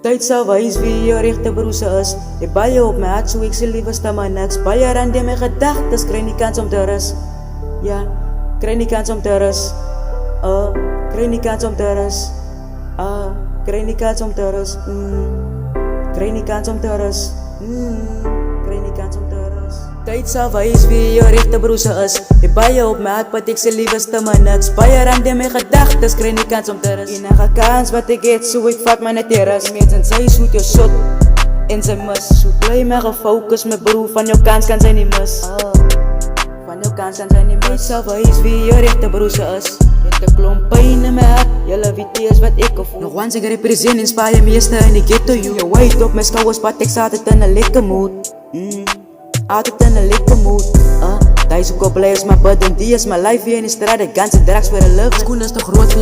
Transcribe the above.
Tijd sal wys wie jou regte broer is. Jy baie op my hart, so ek sê liewer sta maar niks. Baie rand in my gedagtes, kry nie kans om te rus. Ja, kry nie kans om te rus. Kry nie kans om te rus. Kry nie kans om te rus. Kry nie kans om te rus. Kry nie kans om te rus. Tijd sal wys wie jou regte broer is. Jy baie op my hart, but ek sê liewer sta maar niks. Baie rand in my gedagtes, kry nie kans om te rus. Enige kans wat ek het, so ek vat my net die rus. Mens en sy soet jou shot en sy mis. So bly my gefocus, my broer, van jou kans kan sy nie mis. Van jou kans kan sy nie mis. Tijd sal wys wie jou regte broer is. Met 'n klomp pyn in my hart, julle weet nie eens wat ek voel. Nog once ek represent, inspire meeste in die ghetto you. Jou weight op my skouers, but ek sta altyd in 'n lekker mood. Altijd in 'n lekker mood. Deze koppel is my bud en die is my life hier in die straat. De ganse drugs voor 'n love. Skoen is te groot vir jou.